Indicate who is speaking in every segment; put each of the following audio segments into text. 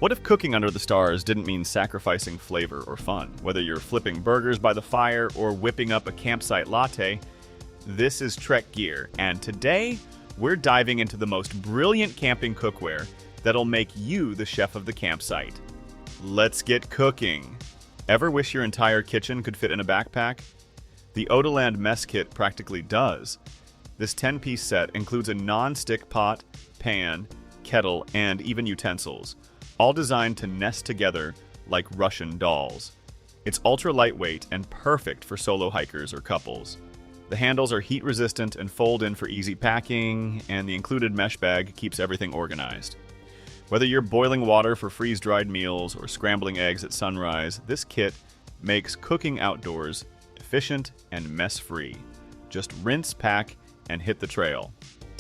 Speaker 1: What if cooking under the stars didn't mean sacrificing flavor or fun? Whether you're flipping burgers by the fire or whipping up a campsite latte, this is Trek Gear, and today we're diving into the most brilliant camping cookware that'll make you the chef of the campsite. Let's get cooking! Ever wish your entire kitchen could fit in a backpack? The Odelland mess kit practically does. This 10-piece set includes a non-stick pot, pan, kettle, and even utensils, all designed to nest together like Russian dolls. It's ultra lightweight and perfect for solo hikers or couples. The handles are heat resistant and fold in for easy packing, and the included mesh bag keeps everything organized. Whether you're boiling water for freeze-dried meals or scrambling eggs at sunrise, this kit makes cooking outdoors efficient and mess-free. Just rinse, pack, and hit the trail.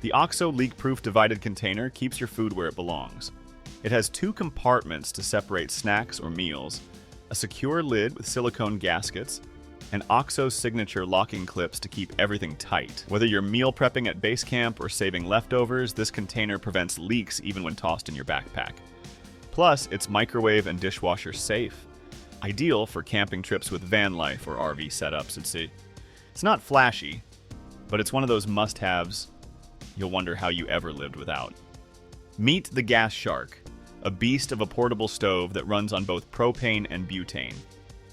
Speaker 1: The OXO leak-proof divided container keeps your food where it belongs. It has 2 compartments to separate snacks or meals, a secure lid with silicone gaskets, and OXO signature locking clips to keep everything tight. Whether you're meal prepping at base camp or saving leftovers, this container prevents leaks even when tossed in your backpack. Plus, it's microwave and dishwasher safe, ideal for camping trips with van life or RV setups. It's not flashy, but it's one of those must-haves you'll wonder how you ever lived without. Meet the Gas Shark, a beast of a portable stove that runs on both propane and butane.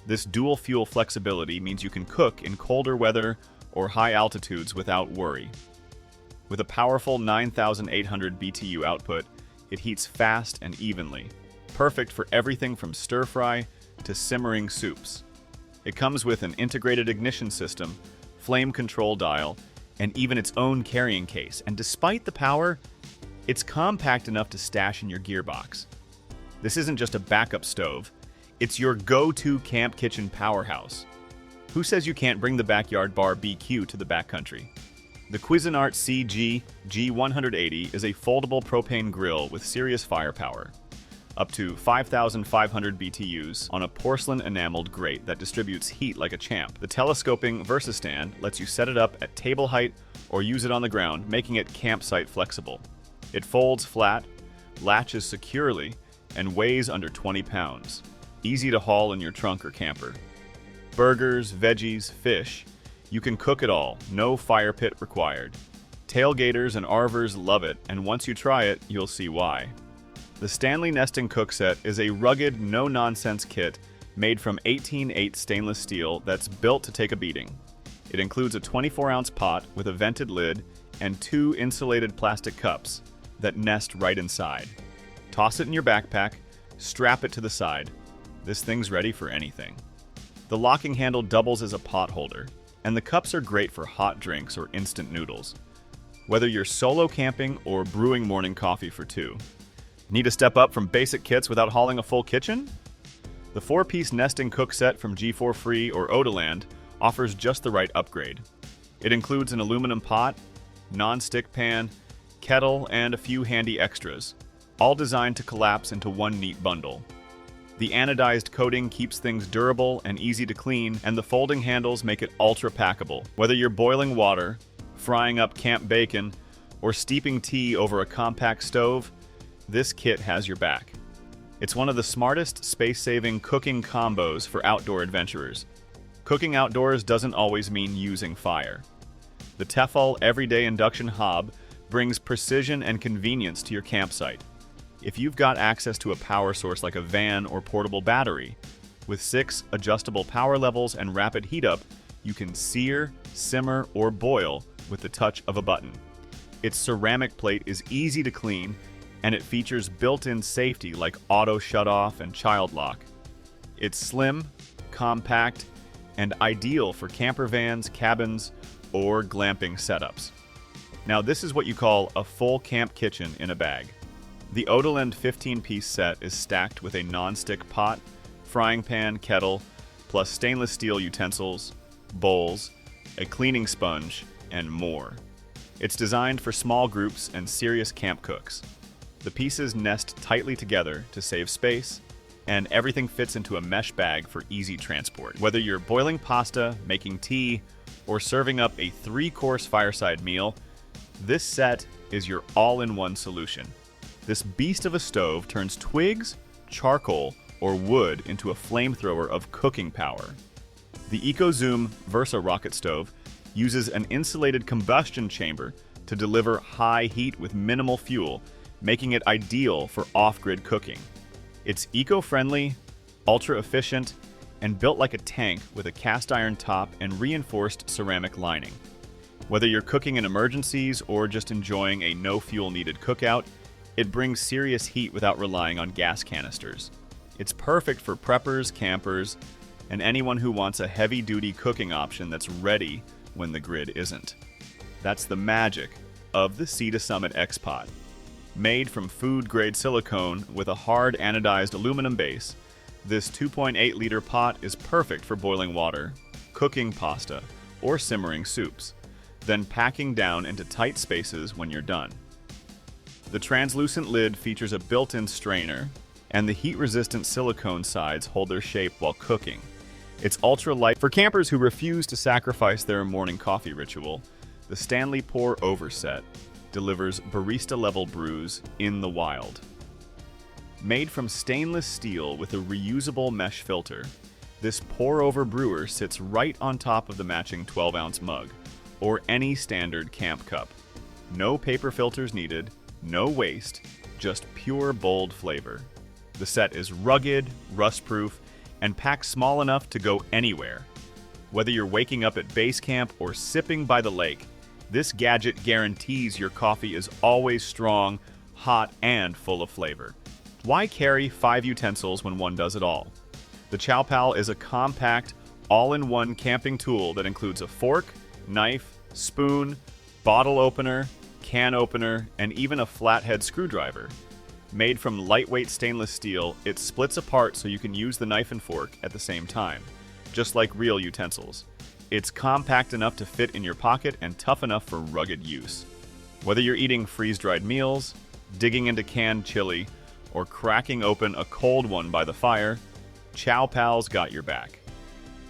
Speaker 1: This dual fuel flexibility means you can cook in colder weather or high altitudes without worry. With a powerful 9,800 BTU output, it heats fast and evenly, perfect for everything from stir-fry to simmering soups. It comes with an integrated ignition system, flame control dial, and even its own carrying case, and despite the power, it's compact enough to stash in your gearbox. This isn't just a backup stove, it's your go-to camp kitchen powerhouse. Who says you can't bring the backyard BQ to the backcountry? The Cuisinart CG G180 is a foldable propane grill with serious firepower. Up to 5,500 BTUs on a porcelain enameled grate that distributes heat like a champ. The telescoping VersaStand lets you set it up at table height or use it on the ground, making it campsite flexible. It folds flat, latches securely, and weighs under 20 pounds. Easy to haul in your trunk or camper. Burgers, veggies, fish, you can cook it all, no fire pit required. Tailgaters and RVers love it, and once you try it, you'll see why. The Stanley Nesting Cook Set is a rugged, no-nonsense kit made from 18/8 stainless steel that's built to take a beating. It includes a 24-ounce pot with a vented lid and 2 insulated plastic cups that nest right inside. Toss it in your backpack, strap it to the side. This thing's ready for anything. The locking handle doubles as a pot holder, and the cups are great for hot drinks or instant noodles. Whether you're solo camping or brewing morning coffee for 2. Need to step up from basic kits without hauling a full kitchen? The 4-piece nesting cook set from G4 Free or Odelland offers just the right upgrade. It includes an aluminum pot, non-stick pan, kettle, and a few handy extras, all designed to collapse into one neat bundle. The anodized coating keeps things durable and easy to clean, and the folding handles make it ultra packable. Whether you're boiling water, frying up camp bacon, or steeping tea over a compact stove, this kit has your back. It's one of the smartest, space-saving cooking combos for outdoor adventurers. Cooking outdoors doesn't always mean using fire. The Tefal Everyday Induction Hob brings precision and convenience to your campsite. If you've got access to a power source like a van or portable battery, with 6 adjustable power levels and rapid heat up, you can sear, simmer, or boil with the touch of a button. Its ceramic plate is easy to clean, and it features built-in safety like auto shut-off and child lock. It's slim, compact, and ideal for camper vans, cabins, or glamping setups. Now this is what you call a full camp kitchen in a bag. The Odelland 15-piece set is stacked with a non-stick pot, frying pan, kettle, plus stainless steel utensils, bowls, a cleaning sponge, and more. It's designed for small groups and serious camp cooks. The pieces nest tightly together to save space, and everything fits into a mesh bag for easy transport. Whether you're boiling pasta, making tea, or serving up a 3-course fireside meal, this set is your all-in-one solution. This beast of a stove turns twigs, charcoal, or wood into a flamethrower of cooking power. The EcoZoom Versa rocket stove uses an insulated combustion chamber to deliver high heat with minimal fuel, making it ideal for off-grid cooking. It's eco-friendly, ultra-efficient, and built like a tank with a cast iron top and reinforced ceramic lining. Whether you're cooking in emergencies or just enjoying a no-fuel-needed cookout, it brings serious heat without relying on gas canisters. It's perfect for preppers, campers, and anyone who wants a heavy-duty cooking option that's ready when the grid isn't. That's the magic of the Sea to Summit X-Pot. Made from food-grade silicone with a hard anodized aluminum base, this 2.8-liter pot is perfect for boiling water, cooking pasta, or simmering soups, then packing down into tight spaces when you're done. The translucent lid features a built-in strainer, and the heat-resistant silicone sides hold their shape while cooking. It's ultra-light. For campers who refuse to sacrifice their morning coffee ritual, the Stanley Pour Over set delivers barista-level brews in the wild. Made from stainless steel with a reusable mesh filter, this pour-over brewer sits right on top of the matching 12-ounce mug, or any standard camp cup. No paper filters needed, no waste, just pure bold flavor. The set is rugged, rust-proof, and packed small enough to go anywhere. Whether you're waking up at base camp or sipping by the lake, this gadget guarantees your coffee is always strong, hot, and full of flavor. Why carry 5 utensils when one does it all? The Chow is a compact, all-in-one camping tool that includes a fork, knife, spoon, bottle opener, can opener, and even a flathead screwdriver. Made from lightweight stainless steel, it splits apart so you can use the knife and fork at the same time, just like real utensils. It's compact enough to fit in your pocket and tough enough for rugged use. Whether you're eating freeze-dried meals, digging into canned chili, or cracking open a cold one by the fire, Chow's got your back.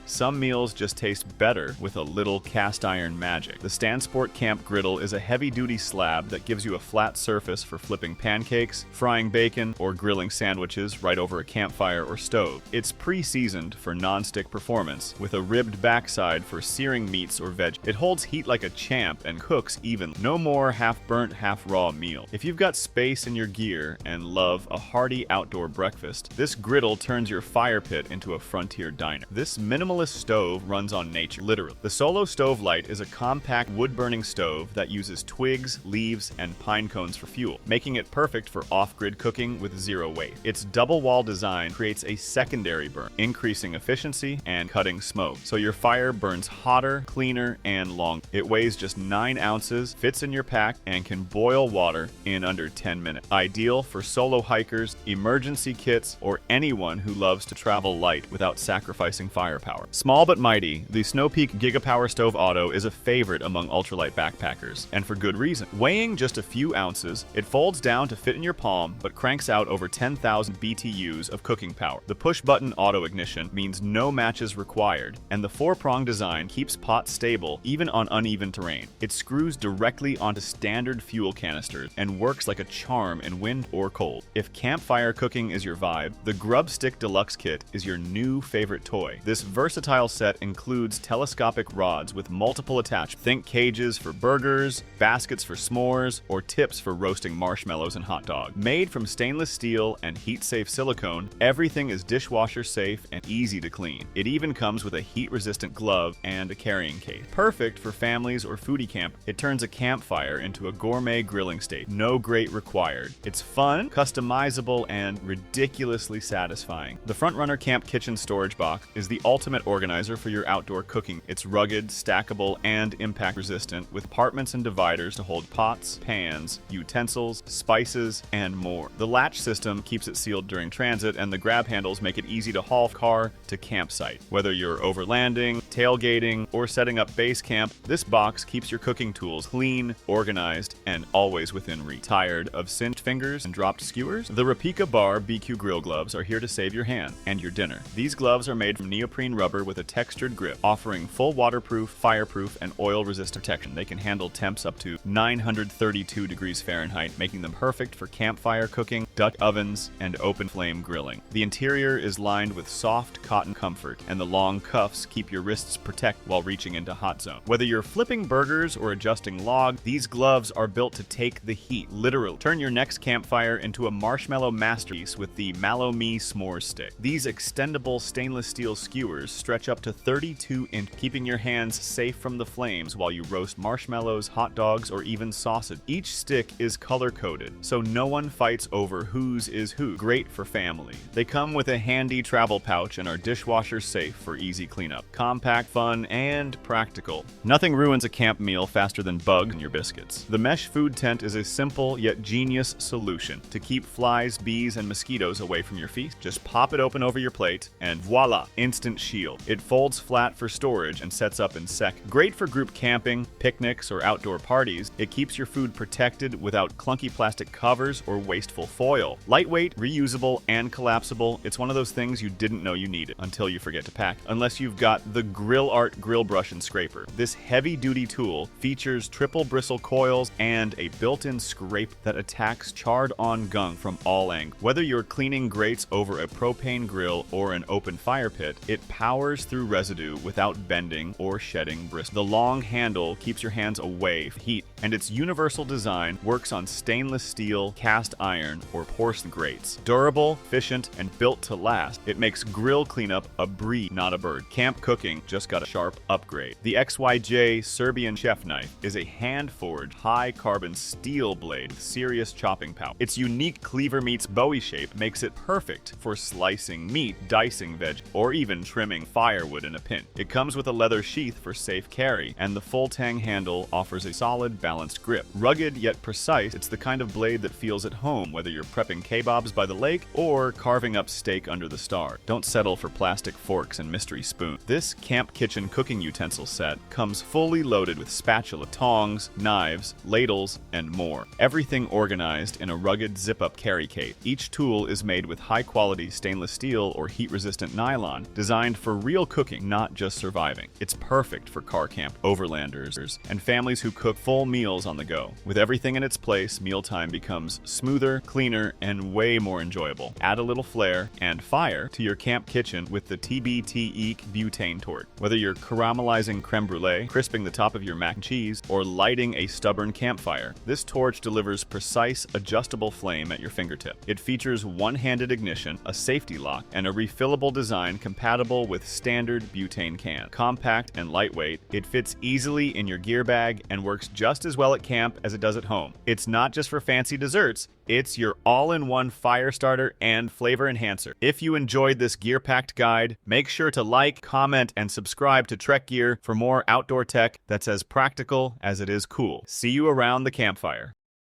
Speaker 1: Some meals just taste better with a little cast iron magic. The Stansport Camp Griddle is a heavy-duty slab that gives you a flat surface for flipping pancakes, frying bacon, or grilling sandwiches right over a campfire or stove. It's pre-seasoned for non-stick performance, with a ribbed backside for searing meats or veg. It holds heat like a champ and cooks even. No more half-burnt, half-raw meal. If you've got space in your gear and love a hearty outdoor breakfast, this griddle turns your fire pit into a frontier diner. This minimalist stove runs on nature, literally. The Solo Stove Lite is a compact wood-burning stove that uses twigs, leaves, and pine cones for fuel, making it perfect for off-grid cooking with zero waste. Its double-wall design creates a secondary burn, increasing efficiency and cutting smoke, so your fire burns hotter, cleaner, and longer. It weighs just 9 ounces, fits in your pack, and can boil water in under 10 minutes. Ideal for solo hikers, emergency kits, or anyone who loves to travel light without sacrificing firepower. Small but mighty, the Snow Peak Gigapower Stove Auto is a favorite among ultralight backpackers, and for good reason. Weighing just a few ounces, it folds down to fit in your palm, but cranks out over 10,000 BTUs of cooking power. The push-button auto ignition means no matches required, and the 4-prong design keeps pots stable even on uneven terrain. It screws directly onto standard fuel canisters and works like a charm in wind or cold. If campfire cooking is your vibe, the GrubStick Deluxe kit is your new favorite toy. This versatile set includes telescopic rods with multiple attachments. Think cages for burgers, baskets for s'mores, or tips for roasting marshmallows and hot dogs. Made from stainless steel and heat-safe silicone, everything is dishwasher safe and easy to clean. It even comes with a heat-resistant glove and a carrying case. Perfect for families or foodie camp, it turns a campfire into a gourmet grilling station. No grate required. It's fun, customizable, and ridiculously satisfying. The FrontRunner Camp Kitchen Storage Box is the ultimate organizer for your outdoor cooking. It's rugged, stackable, and impact-resistant, with compartments and dividers to hold pots, pans, utensils, spices, and more. The latch system keeps it sealed during transit, and the grab handles make it easy to haul car to campsite. Whether you're overlanding, tailgating, or setting up base camp, this box keeps your cooking tools clean, organized, and always within reach. Tired of singed fingers and dropped skewers? The Rapicca Bar BQ grill gloves are here to save your hand and your dinner. These gloves are made from neoprene rubber rubber with a textured grip, offering full waterproof, fireproof, and oil-resistant protection. They can handle temps up to 932 degrees Fahrenheit, making them perfect for campfire cooking, Dutch ovens, and open flame grilling. The interior is lined with soft cotton comfort, and the long cuffs keep your wrists protected while reaching into hot zone. Whether you're flipping burgers or adjusting log, these gloves are built to take the heat, literally. Turn your next campfire into a marshmallow masterpiece with the Malowi s'more stick. These extendable stainless steel skewers stretch up to 32 inches, keeping your hands safe from the flames while you roast marshmallows, hot dogs, or even sausage. Each stick is color-coded, so no one fights over whose is who. Great for family. They come with a handy travel pouch and are dishwasher safe for easy cleanup. Compact, fun, and practical. Nothing ruins a camp meal faster than bugs in your biscuits. The mesh food tent is a simple yet genius solution to keep flies, bees, and mosquitoes away from your feast. Just pop it open over your plate, and voila, instant shield. It folds flat for storage and sets up in seconds. Great for group camping, picnics, or outdoor parties. It keeps your food protected without clunky plastic covers or wasteful foil. Lightweight, reusable, and collapsible. It's one of those things you didn't know you needed until you forget to pack. Unless you've got the GrillArt grill brush and scraper. This heavy-duty tool features triple bristle coils and a built-in scrape that attacks charred-on gunk from all angles. Whether you're cleaning grates over a propane grill or an open fire pit, it powers through residue without bending or shedding bristles. The long handle keeps your hands away from heat, and its universal design works on stainless steel, cast iron, or porcelain grates. Durable, efficient, and built to last, it makes grill cleanup a breeze, not a bird. Camp cooking just got a sharp upgrade. The XYJ Serbian chef knife is a hand-forged, high-carbon steel blade with serious chopping power. Its unique cleaver meets Bowie shape makes it perfect for slicing meat, dicing veg, or even trimming firewood in a pinch. It comes with a leather sheath for safe carry, and the full tang handle offers a solid, balanced grip. Rugged yet precise, it's the kind of blade that feels at home, whether you're prepping kebabs by the lake or carving up steak under the stars. Don't settle for plastic forks and mystery spoons. This camp kitchen cooking utensil set comes fully loaded with spatula, tongs, knives, ladles, and more. Everything organized in a rugged zip-up carry case. Each tool is made with high-quality stainless steel or heat-resistant nylon, designed for real cooking, not just surviving. It's perfect for car camp overlanders and families who cook full meals on the go. With everything in its place, mealtime becomes smoother, cleaner, and way more enjoyable. Add a little flair and fire to your camp kitchen with the TBTE butane torch. Whether you're caramelizing creme brulee, crisping the top of your mac and cheese, or lighting a stubborn campfire, this torch delivers precise, adjustable flame at your fingertip. It features one-handed ignition, a safety lock, and a refillable design compatible with standard butane cans. Compact and lightweight, it fits easily in your gear bag and works just as well at camp as it does at home. It's not just for fancy desserts, it's your all-in-one fire starter and flavor enhancer. If you enjoyed this gear-packed guide, make sure to like, comment, and subscribe to Trek Gear for more outdoor tech that's as practical as it is cool. See you around the campfire.